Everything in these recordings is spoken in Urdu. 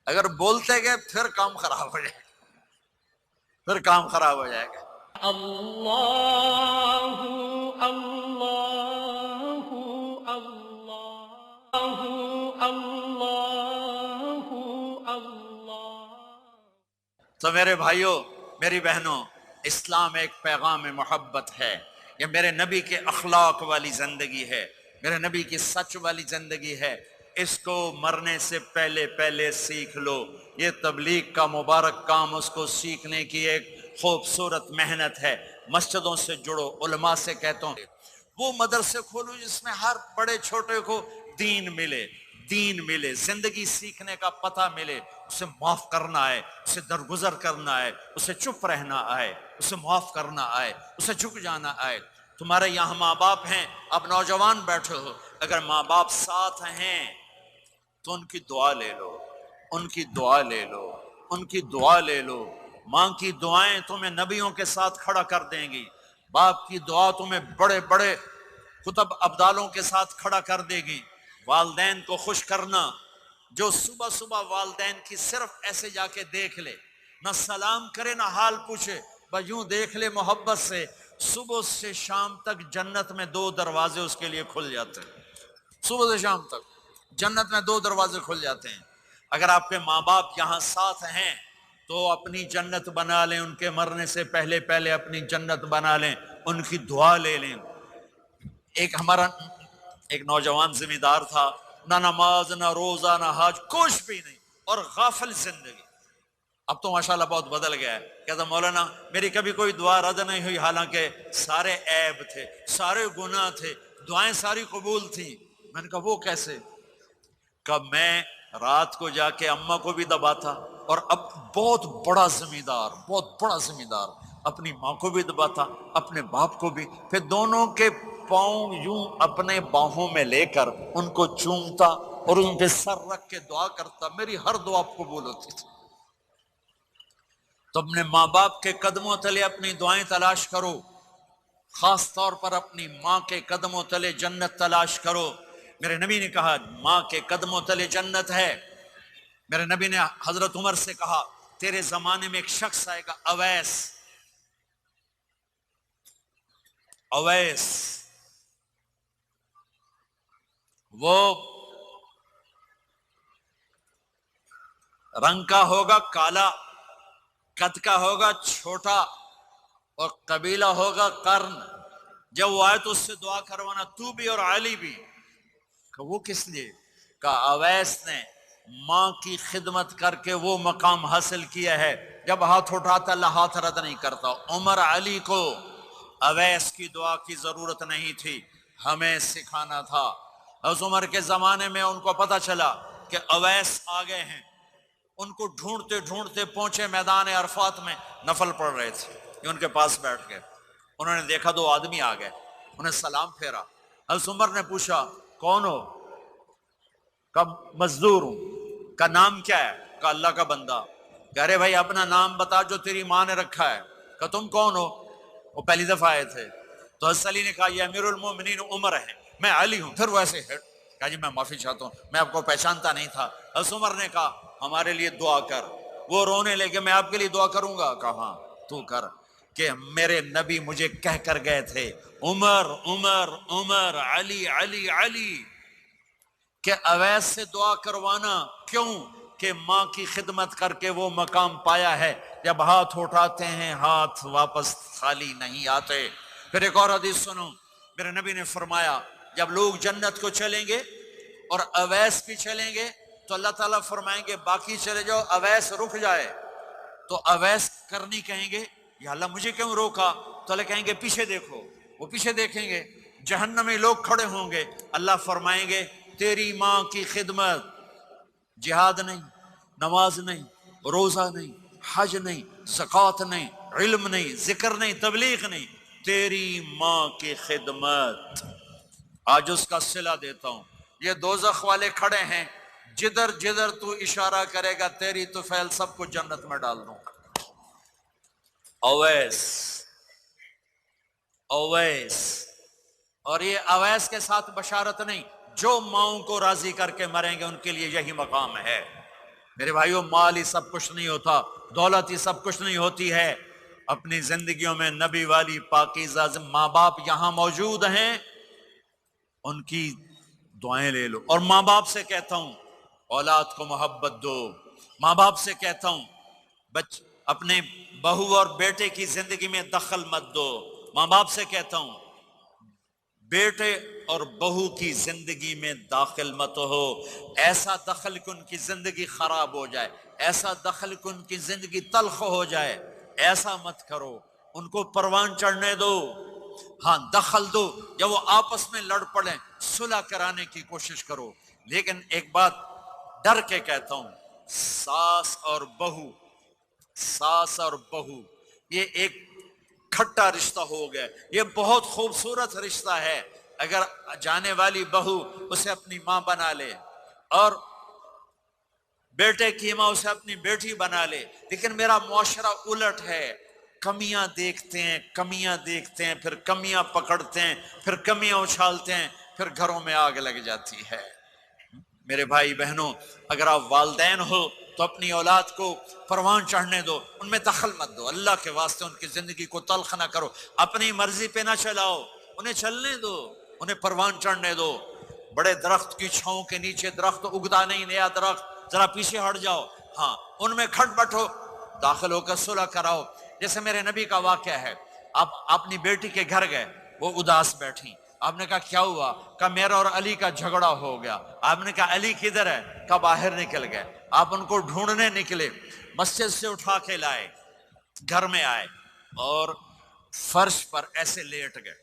اگر بولتے گئے پھر کام خراب ہو جائے گا، پھر کام خراب ہو جائے گا۔ اللہ اللہ اللہ اللہ اللہ۔ تو میرے بھائیوں، میری بہنوں، اسلام ایک پیغام محبت ہے، یہ میرے نبی کے اخلاق والی زندگی ہے، میرے نبی کی سچ والی زندگی ہے۔ اس کو مرنے سے پہلے پہلے سیکھ لو۔ یہ تبلیغ کا مبارک کام، اس کو سیکھنے کی ایک خوبصورت محنت ہے۔ مسجدوں سے جڑو، علماء سے کہتا ہوں وہ مدرسے کھولو جس میں ہر بڑے چھوٹے کو دین ملے، دین ملے، زندگی سیکھنے کا پتہ ملے، اسے معاف کرنا آئے، اسے درگزر کرنا آئے، اسے چپ رہنا آئے، اسے معاف کرنا آئے، اسے جھک جانا آئے۔ تمہارے یہاں ماں باپ ہیں، اب نوجوان بیٹھے ہو، اگر ماں باپ ساتھ ہیں تو ان کی دعا لے لو، ان کی دعا لے لو، ان کی دعا لے لو۔ ماں کی دعائیں تمہیں نبیوں کے ساتھ کھڑا کر دیں گی، باپ کی دعا تمہیں بڑے بڑے کتب ابدالوں کے ساتھ کھڑا کر دے گی۔ والدین کو خوش کرنا، جو صبح صبح والدین کی صرف ایسے جا کے دیکھ لے، نہ سلام کرے نہ حال پوچھے، بس یوں دیکھ لے محبت سے، صبح سے شام تک جنت میں 2 دروازے اس کے لیے کھل جاتے ہیں۔ صبح سے شام تک جنت میں 2 دروازے کھل جاتے ہیں۔ اگر آپ کے ماں باپ یہاں ساتھ ہیں تو اپنی جنت بنا لیں، ان کے مرنے سے پہلے پہلے اپنی جنت بنا لیں، ان کی دعا لے لیں۔ ہمارا ایک نوجوان ذمہ دار تھا، نہ نماز نہ روزہ نہ حج، کچھ بھی نہیں، اور غافل زندگی۔ اب تو ماشاءاللہ بہت بدل گیا ہے، کہتا مولانا میری کبھی کوئی دعا رد نہیں ہوئی، حالانکہ سارے عیب تھے، سارے گناہ تھے، دعائیں ساری قبول تھیں۔ میں نے کہا وہ کیسے؟ کہ میں رات کو جا کے اماں کو بھی دباتا، اور اب بہت بڑا ذمہ دار، بہت بڑا ذمہ دار، اپنی ماں کو بھی دباتا، اپنے باپ کو بھی، پھر دونوں کے پاؤں یوں اپنے باہوں میں لے کر ان کو چومتا اور ان پہ سر رکھ کے دعا کرتا، میری ہر دعا قبول ہوتی تھی۔ تو اپنے ماں باپ کے قدموں تلے اپنی دعائیں تلاش کرو، خاص طور پر اپنی ماں کے قدموں تلے جنت تلاش کرو۔ میرے نبی نے کہا ماں کے قدموں تلے جنت ہے۔ میرے نبی نے حضرت عمر سے کہا تیرے زمانے میں ایک شخص آئے گا، اویس، اویس، وہ رنگ کا ہوگا کالا، قد کا ہوگا چھوٹا، اور قبیلہ ہوگا قرن۔ جب وہ آئے تو اس سے دعا کروانا، تو بھی اور علی بھی۔ کہ وہ کس لیے؟ کہ اویس نے ماں کی خدمت کر کے وہ مقام حاصل کیا ہے، جب ہاتھ اٹھاتا اللہ ہاتھ رد نہیں کرتا۔ عمر علی کو اویس کی دعا کی ضرورت نہیں تھی، ہمیں سکھانا تھا۔ حضرت عمر کے زمانے میں ان کو پتہ چلا کہ اویس آ گئے ہیں، ان کو ڈھونڈتے ڈھونڈتے پہنچے میدان عرفات میں، نفل پڑھ رہے تھے، یہ ان کے پاس بیٹھ گئے۔ انہوں نے دیکھا 2 آدمی آ گئے، انہیں سلام پھیرا۔ حضرت عمر نے پوچھا کون ہو؟ کہ مزدور ہوں۔ کا نام کیا ہے؟ کہ اللہ کا بندہ۔ کہہ رہے بھائی اپنا نام بتا جو تیری ماں نے رکھا ہے۔ کہ تم کون ہو؟ وہ پہلی دفعہ آئے تھے۔ تو حضرت علی نے کہا یہ امیر المومنین عمر ہے، میں علی ہوں۔ پھر وہ ایسے کہا جی میں معافی چاہتا ہوں، میں آپ کو پہچانتا نہیں تھا۔ حضرت عمر نے کہا ہمارے لیے دعا کر۔ وہ رونے لگے میں آپ کے لیے دعا کروں گا؟ کہا تو کر، کہ میرے نبی مجھے کہہ کر گئے تھے عمر عمر عمر، علی علی علی، کہ اویس سے دعا کروانا۔ کیوں؟ کہ ماں کی خدمت کر کے وہ مقام پایا ہے، جب ہاتھ اٹھاتے ہیں ہاتھ واپس خالی نہیں آتے۔ پھر ایک اور حدیث سنو، میرے نبی نے فرمایا جب لوگ جنت کو چلیں گے اور اویس بھی چلیں گے تو اللہ تعالیٰ فرمائیں گے باقی چلے جاؤ، اویس رک جائے۔ تو اویس کرنی کہیں گے یا اللہ مجھے کیوں روکا؟ تو اللہ کہیں گے پیچھے دیکھو، وہ پیچھے دیکھیں گے، جہنم میں لوگ کھڑے ہوں گے، اللہ فرمائیں گے تیری ماں کی خدمت، جہاد نہیں، نماز نہیں، روزہ نہیں، حج نہیں، زکوٰۃ نہیں، علم نہیں، ذکر نہیں، تبلیغ نہیں، تیری ماں کی خدمت۔ آج اس کا صلہ دیتا ہوں۔ یہ دوزخ والے کھڑے ہیں، جدھر جدھر تو اشارہ کرے گا تیری طفیل سب کو جنت میں ڈال دوں گا۔ اویس، اویس، اور یہ اویس کے ساتھ بشارت نہیں، جو ماؤں کو راضی کر کے مریں گے ان کے لیے یہی مقام ہے۔ میرے بھائیوں، مال ہی سب کچھ نہیں ہوتا، دولت ہی سب کچھ نہیں ہوتی ہے۔ اپنی زندگیوں میں نبی والی پاکیزہ ماں باپ یہاں موجود ہیں، ان کی دعائیں لے لو۔ اور ماں باپ سے کہتا ہوں اولاد کو محبت دو، ماں باپ سے کہتا ہوں اپنے بہو اور بیٹے کی زندگی میں دخل مت دو، ماں باپ سے کہتا ہوں بیٹے اور بہو کی زندگی میں داخل مت ہو، ایسا دخل کہ ان کی زندگی خراب ہو جائے، ایسا دخل کہ ان کی زندگی تلخ ہو جائے، ایسا مت کرو، ان کو پروان چڑھنے دو۔ ہاں دخل دو، جب وہ آپس میں لڑ پڑیں صلح کرانے کی کوشش کرو، لیکن ایک بات ڈر کے کہتا ہوں، ساس اور بہو یہ ایک کھٹا رشتہ ہو گیا، یہ بہت خوبصورت رشتہ ہے۔ اگر جانے والی بہو اسے اپنی ماں بنا لے اور بیٹے کی ماں اسے اپنی بیٹی بنا لے، لیکن میرا معاشرہ الٹ ہے، کمیاں دیکھتے ہیں پھر کمیاں پکڑتے ہیں، پھر کمیاں اچھالتے ہیں، پھر گھروں میں آگ لگ جاتی ہے۔ میرے بھائی بہنوں، اگر آپ والدین ہو تو اپنی اولاد کو پروان چڑھنے دو، ان میں دخل مت دو، اللہ کے واسطے ان کی زندگی کو تلخ نہ کرو، اپنی مرضی پہ نہ چلاؤ، انہیں چلنے دو، انہیں پروان چڑھنے دو۔ بڑے درخت کی چھاؤں کے نیچے درخت اگتا نہیں، نیا درخت، ذرا پیچھے ہٹ جاؤ، ہاں ان میں کھٹ بٹ ہو، داخل ہو کر صلح کراؤ۔ جیسے میرے نبی کا واقعہ ہے، آپ اپنی بیٹی کے گھر گئے، وہ اداس بیٹھی، آپ نے کہا کیا ہوا؟ کہا میرا اور علی کا جھگڑا ہو گیا۔ آپ نے کہا علی کدھر ہے؟ کہا باہر نکل گئے۔ آپ ان کو ڈھونڈنے نکلے، مسجد سے اٹھا کے لائے، گھر میں آئے اور فرش پر ایسے لیٹ گئے،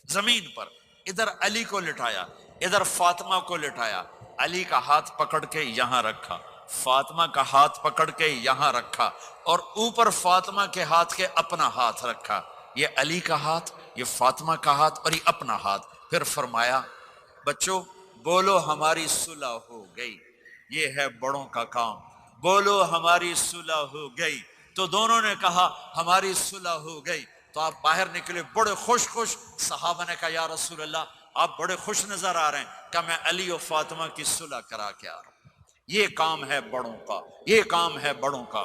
زمین پر، ادھر علی کو لٹایا، ادھر فاطمہ کو لٹایا، علی کا ہاتھ پکڑ کے یہاں رکھا، فاطمہ کا ہاتھ پکڑ کے یہاں رکھا، اور اوپر فاطمہ کے ہاتھ کے اپنا ہاتھ رکھا، یہ علی کا ہاتھ، یہ فاطمہ کا ہاتھ اور یہ اپنا ہاتھ۔ پھر فرمایا بچوں بولو ہماری صلح ہو گئی، یہ ہے بڑوں کا کام، بولو ہماری صلح ہو گئی۔ تو دونوں نے کہا ہماری صلح ہو گئی۔ تو آپ باہر نکلے بڑے خوش، صحابہ نے کہا یا رسول اللہ آپ بڑے خوش نظر آ رہے ہیں۔ کہ میں علی و فاطمہ کی صلح کرا کے آ رہا ہوں، یہ کام ہے بڑوں کا، یہ کام ہے بڑوں کا۔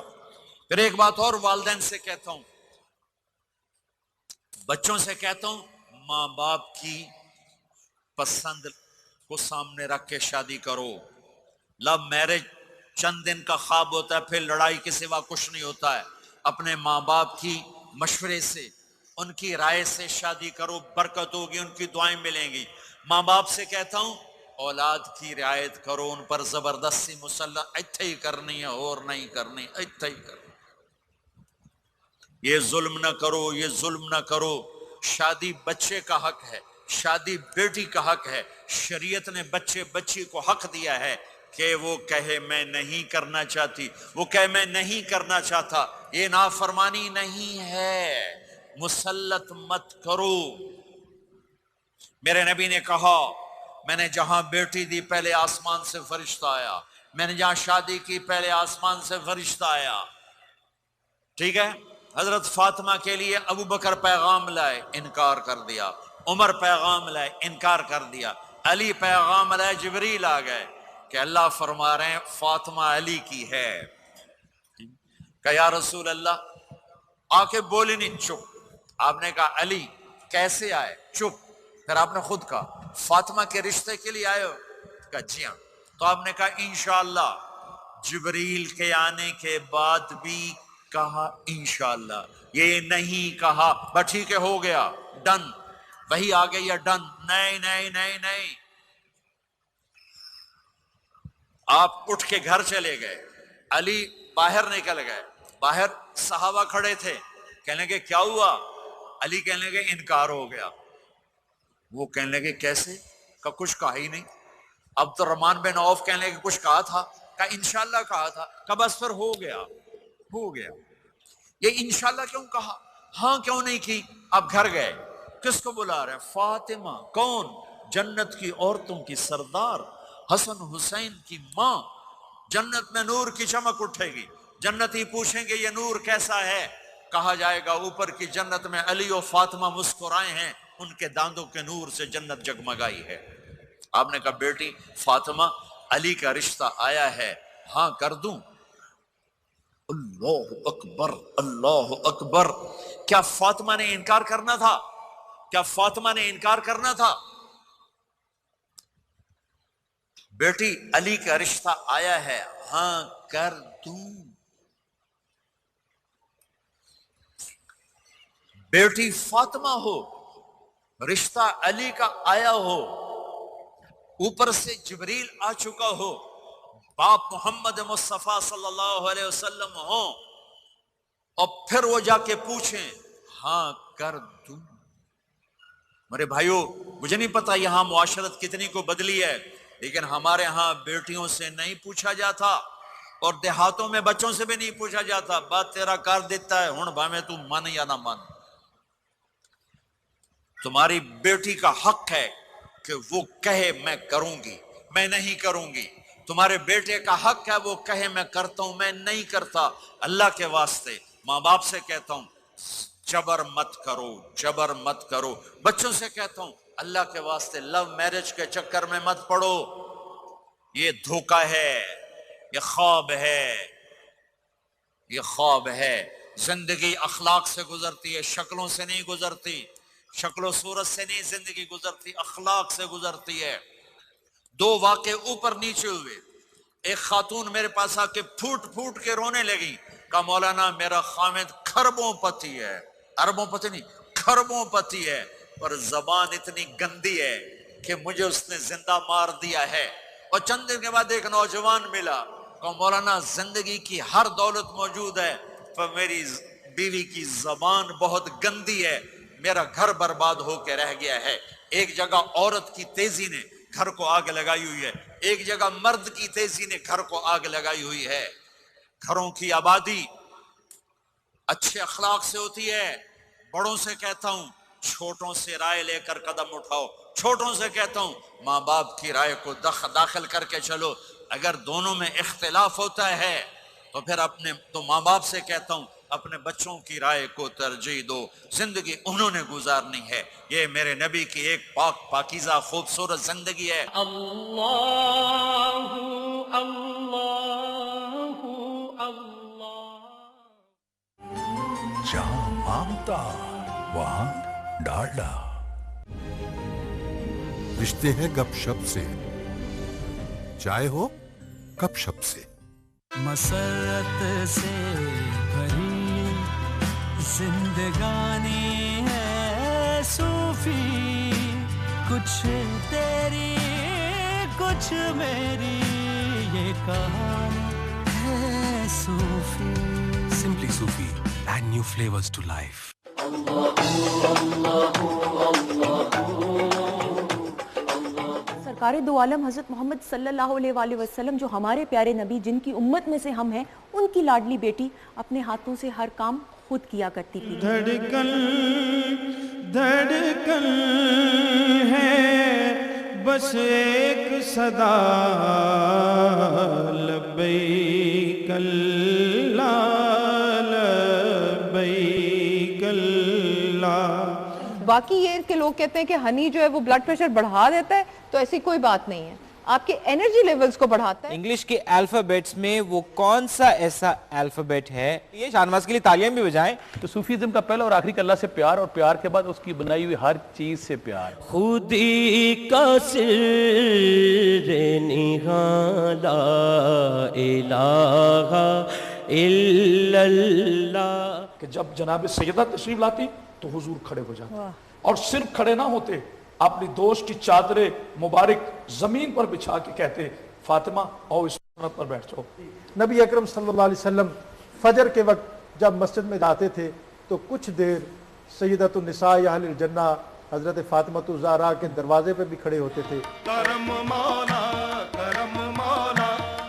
پھر ایک بات اور والدین سے کہتا ہوں، بچوں سے کہتا ہوں، ماں باپ کی پسند کو سامنے رکھ کے شادی کرو۔ لو میرج چند دن کا خواب ہوتا ہے، پھر لڑائی کے سوا کچھ نہیں ہوتا ہے۔ اپنے ماں باپ کی مشورے سے، ان کی رائے سے شادی کرو، برکت ہوگی، ان کی دعائیں ملیں گی۔ ماں باپ سے کہتا ہوں اولاد کی رعایت کرو، ان پر زبردستی مسلط اتھے ہی کرنی ہے اور نہیں کرنی، اتھے ہی کرنی، یہ ظلم نہ کرو، یہ ظلم نہ کرو۔ شادی بچے کا حق ہے، شادی بیٹی کا حق ہے، شریعت نے بچی کو حق دیا ہے کہ وہ کہے میں نہیں کرنا چاہتی، وہ کہے میں نہیں کرنا چاہتا، یہ نافرمانی نہیں ہے، مسلط مت کرو۔ میرے نبی نے کہا میں نے جہاں بیٹی دی پہلے آسمان سے فرشتہ آیا، میں نے جہاں شادی کی پہلے آسمان سے فرشتہ آیا، ٹھیک ہے۔ حضرت فاطمہ کے لیے ابو بکر پیغام لائے، انکار کر دیا، عمر پیغام لائے، انکار کر دیا، علی پیغام لائے، جبریل آ گئے کہ اللہ فرما رہے ہیں فاطمہ علی کی ہے۔ کہ یا رسول اللہ آ کے بولی نہیں، چپ۔ آپ نے کہا علی کیسے آئے؟ چپ۔ پھر آپ نے خود کہا فاطمہ کے رشتے کے لیے آئے ہو؟ کہا جی ہاں۔ تو آپ نے کہا انشاءاللہ۔ جبریل کے آنے کے بعد بھی کہا انشاءاللہ، یہ نہیں کہا بس ٹھیک ہے ہو گیا ڈن، وہی آ گئی ہے ڈن، نہیں نہیں نہیں نہیں۔ آپ اٹھ کے گھر چلے گئے، علی باہر نکل گئے، باہر صحابہ کھڑے تھے، کہنے لگے کیا ہوا؟ علی کہنے لگے انکار ہو گیا۔ وہ کہنے لگے کیسے؟ کہ کچھ کہا ہی نہیں۔ عبد الرحمن بن عوف کہنے لگے کچھ کہا تھا؟ کہ انشاءاللہ کہا تھا۔ کہ بس پھر ہو گیا، ہو گیا۔ یہ انشاءاللہ کیوں کہا؟ ہاں کیوں نہیں کی؟ اب گھر گئے، کس کو بلا رہے ہیں؟ فاطمہ، کون؟ جنت کی عورتوں کی سردار، حسن حسین کی ماں۔ جنت میں نور کی چمک اٹھے گی، جنتی پوچھیں گے یہ نور کیسا ہے؟ کہا جائے گا اوپر کی جنت میں علی و فاطمہ مسکرائے ہیں، ان کے داندوں کے نور سے جنت جگمگائی ہے۔ آپ نے کہا بیٹی فاطمہ علی کا رشتہ آیا ہے، ہاں کر دوں؟ اللہ اکبر اللہ اکبر. کیا فاطمہ نے انکار کرنا تھا؟ کیا فاطمہ نے انکار کرنا تھا؟ بیٹی علی کا رشتہ آیا ہے، ہاں کر دوں. بیٹی فاطمہ ہو، رشتہ علی کا آیا ہو، اوپر سے جبریل آ چکا ہو، باپ محمد مصطفیٰ صلی اللہ علیہ وسلم ہو، اور پھر وہ جا کے پوچھیں ہاں کر دوں. میرے بھائیو، مجھے نہیں پتا یہاں معاشرت کتنی کو بدلی ہے، لیکن ہمارے ہاں بیٹیوں سے نہیں پوچھا جاتا، اور دیہاتوں میں بچوں سے بھی نہیں پوچھا جاتا. بات تیرا کر دیتا ہے، ہن بھاویں تو من یا نہ من. تمہاری بیٹی کا حق ہے کہ وہ کہے میں کروں گی، میں نہیں کروں گی. تمہارے بیٹے کا حق ہے وہ کہے میں کرتا ہوں، میں نہیں کرتا. اللہ کے واسطے ماں باپ سے کہتا ہوں جبر مت کرو، جبر مت کرو. بچوں سے کہتا ہوں اللہ کے واسطے لو میرج کے چکر میں مت پڑو. یہ دھوکہ ہے، یہ خواب ہے، یہ خواب ہے. زندگی اخلاق سے گزرتی ہے، شکلوں سے نہیں گزرتی. شکل و صورت سے نہیں زندگی گزرتی، اخلاق سے گزرتی ہے. دو واقعے اوپر نیچے ہوئے. ایک خاتون میرے پاس آ کے پھوٹ پھوٹ کے رونے لگی، کہا مولانا میرا خامد کھربوں پتی ہے، اربوں پتی نہیں کھربوں پتی ہے، پر زبان اتنی گندی ہے کہ مجھے اس نے زندہ مار دیا ہے. اور چند دن کے بعد ایک نوجوان ملا، کہا مولانا زندگی کی ہر دولت موجود ہے پر میری بیوی کی زبان بہت گندی ہے، میرا گھر برباد ہو کے رہ گیا ہے. ایک جگہ عورت کی تیزی نے گھر کو آگ لگائی ہوئی ہے، ایک جگہ مرد کی تیزی نے گھر کو آگ لگائی ہوئی ہے. گھروں کی آبادی اچھے اخلاق سے ہوتی ہے. بڑوں سے کہتا ہوں چھوٹوں سے رائے لے کر قدم اٹھاؤ. چھوٹوں سے کہتا ہوں ماں باپ کی رائے کو داخل کر کے چلو. اگر دونوں میں اختلاف ہوتا ہے تو پھر تو ماں باپ سے کہتا ہوں اپنے بچوں کی رائے کو ترجیح دو. زندگی انہوں نے گزارنی ہے. یہ میرے نبی کی ایک پاکیزہ خوبصورت زندگی ہے. اللہ اللہ اللہ. جہاں مانگتا وہاں ڈالڈا. رشتے ہیں گپ شپ سے، چائے ہو گپ شپ سے. مسرت سے بھری زندگانی ہے صوفی، کچھ تیری کچھ میری یہ کہانی ہے صوفی. سمپلی صوفی، add new flavours to life. سرکار دو عالم حضرت محمد صلی اللہ علیہ وآلہ وسلم جو ہمارے پیارے نبی جن کی امت میں سے ہم ہیں، ان کی لاڈلی بیٹی اپنے ہاتھوں سے ہر کام خود کیا کرتی تھی. دھڑکن دھڑکن ہے بس ایک صدا، لبیک اللہ لبیک اللہ. باقی یہ کہ لوگ کہتے ہیں کہ ہنی جو ہے وہ بلڈ پریشر بڑھا دیتا ہے، تو ایسی کوئی بات نہیں ہے، آپ کے انرجی لیولز کو بڑھاتا ہے. انگلش کے الفابیٹس میں وہ کون سا ایسا الفابیٹ ہے؟ یہ شاہنواز کے لیے تالیاں بھی بجائیں. تو صوفیزم کا پہلا اور آخری کہ اللہ سے پیار، اور پیار کے بعد اس کی بنائی ہوئی ہر چیز سے پیار. خودی کا سر نہاں لا الہ الا اللہ. کہ جب جناب سیدہ تشریف لاتی تو حضور کھڑے ہو جاتے، اور صرف کھڑے نہ ہوتے، اپنی دوست کی چادریں مبارک زمین پر بچھا کے کہتے فاطمہ آؤ اس سنت پر بیٹھ جاؤ. نبی اکرم صلی اللہ علیہ وسلم فجر کے وقت جب مسجد میں جاتے تھے تو کچھ دیر سیدۃ النساء اہل الجنہ حضرت فاطمہ الزہرا کے دروازے پہ بھی کھڑے ہوتے تھے. کرم مولا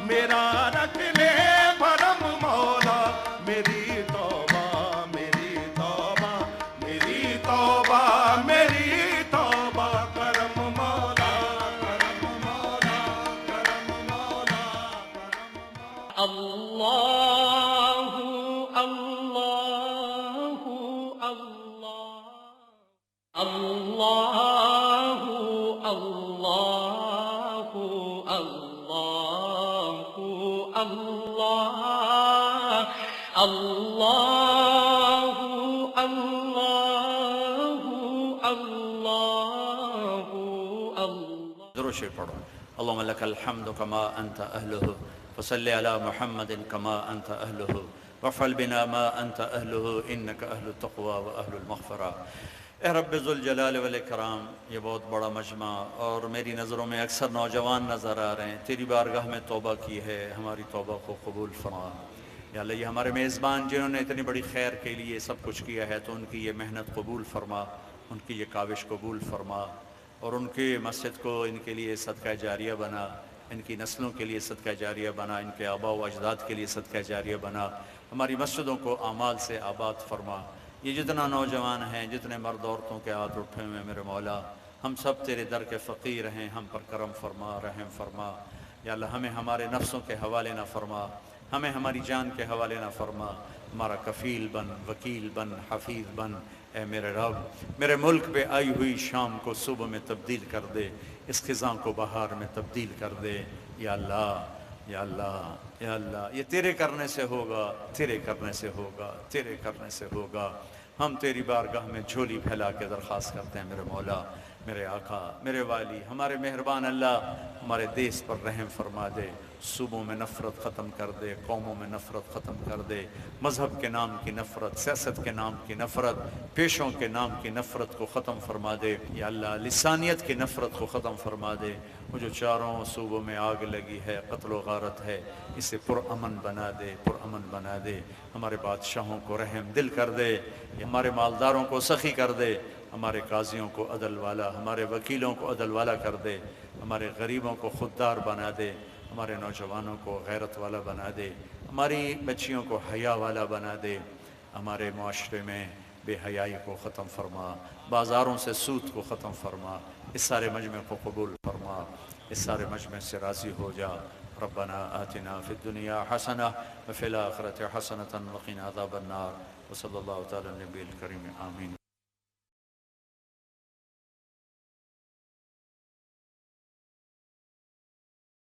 میرا رکھ لے بھرم مولا، میری توبہ میری توبہ میری توبہ میری توبہ. کرم مولا کرم مولا کرم مولا کرم مولا. اللہ اللہ اللہ اللہ اللہ اللہ اللہ اللہ اللہ. درود شریف پڑھو. اللهم لك الحمد كما أنت أهله فصل على محمد كما أنت أهله وافعل بنا ما أنت أهله إنك أهل التقوى وأهل المغفرة. اے رب ذوالجلال والاکرام، یہ بہت بڑا مجمع اور میری نظروں میں اکثر نوجوان نظر آ رہے ہیں. تیری بارگاہ میں توبہ کی ہے، ہماری توبہ کو قبول فرما. یا اللہ، یہ ہمارے میزبان جنہوں نے اتنی بڑی خیر کے لیے سب کچھ کیا ہے، تو ان کی یہ محنت قبول فرما، ان کی یہ کاوش قبول فرما، اور ان کے مسجد کو ان کے لیے صدقہ جاریہ بنا، ان کی نسلوں کے لیے صدقہ جاریہ بنا، ان کے آباء و اجداد کے لیے صدقہ جاریہ بنا. ہماری مسجدوں کو اعمال سے آباد فرما. یہ جتنا نوجوان ہیں، جتنے مرد عورتوں کے ہاتھ اٹھے ہوئے ہیں میرے مولا، ہم سب تیرے در کے فقیر ہیں. ہم پر کرم فرما، رحم فرما. یا اللہ، ہمیں ہمارے نفسوں کے حوالے نہ فرما، ہمیں ہماری جان کے حوالے نہ فرما. ہمارا کفیل بن، وکیل بن، حفیظ بن. اے میرے رب، میرے ملک پہ آئی ہوئی شام کو صبح میں تبدیل کر دے، اس خزاں کو بہار میں تبدیل کر دے. یا اللہ، یا اللہ، یا اللہ، یہ تیرے کرنے سے ہوگا، تیرے کرنے سے ہوگا، تیرے کرنے سے ہوگا. ہم تیری بارگاہ میں جھولی پھیلا کے درخواست کرتے ہیں میرے مولا، میرے آقا، میرے والی، ہمارے مہربان اللہ، ہمارے دیس پر رحم فرما دے. صوبوں میں نفرت ختم کر دے، قوموں میں نفرت ختم کر دے. مذہب کے نام کی نفرت، سیاست کے نام کی نفرت، پیشوں کے نام کی نفرت کو ختم فرما دے. یا اللہ، لسانیت کی نفرت کو ختم فرما دے. وہ جو چاروں صوبوں میں آگ لگی ہے، قتل و غارت ہے، اسے پرامن بنا دے، پرامن بنا دے. ہمارے بادشاہوں کو رحم دل کر دے، ہمارے مالداروں کو سخی کر دے، ہمارے قاضیوں کو عدل والا، ہمارے وکیلوں کو عدل والا کر دے، ہمارے غریبوں کو خوددار بنا دے، ہمارے نوجوانوں کو غیرت والا بنا دے، ہماری بچیوں کو حیا والا بنا دے. ہمارے معاشرے میں بے حیائی کو ختم فرما، بازاروں سے سود کو ختم فرما. اس سارے مجمع کو قبول فرما، اس سارے مجمع سے راضی ہو جا. ربنا آتنا فی الدنیا حسنہ وفی الآخرۃ حسنۃ وقنا عذاب النار. وصلی اللہ تعالی نبی الکریم. آمین.